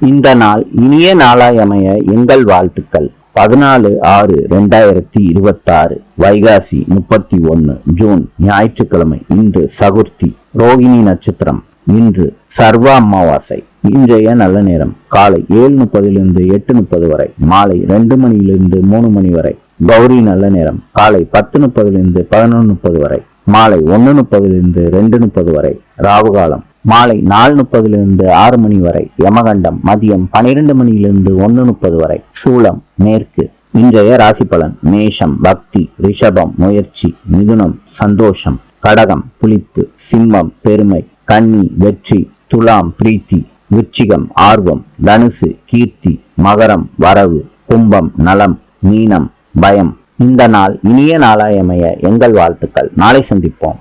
இந்த நாள் இனிய நாளாய் அமைய எங்கள் வாழ்த்துக்கள். 14/6/2026 வைகாசி 31 ஜூன் ஞாயிற்றுக்கிழமை. இன்று சதுர்த்தி, ரோகிணி நட்சத்திரம். இன்று சர்வ அமாவாசை. இன்றைய நல்ல நேரம் காலை 7:30 8:30 வரை, மாலை 2 மணியிலிருந்து 3 மணி வரை. கௌரி நல்ல நேரம் காலை 10:30 11:30 வரை, மாலை 1:30 2:30 வரை. ராகுகாலம் மாலை 4:30 6 மணி வரை. யமகண்டம் மதியம் 12 மணியிலிருந்து 1:30 வரை. சூலம் மேற்கு. இன்றைய ராசி பலன்: மேஷம் பக்தி, ரிஷபம் முயற்சி, மிதுனம் சந்தோஷம், கடகம் புளிப்பு, சிம்மம் பெருமை, கன்னி வெற்றி, துலாம் பிரீத்தி, விருச்சிகம் ஆர்வம், தனுசு கீர்த்தி, மகரம் வரவு, கும்பம் நலம், மீனம் பயம். இந்த நாள் இனிய நாளாய் அமைய எங்கள் வாழ்த்துக்கள். நாளை சந்திப்போம்.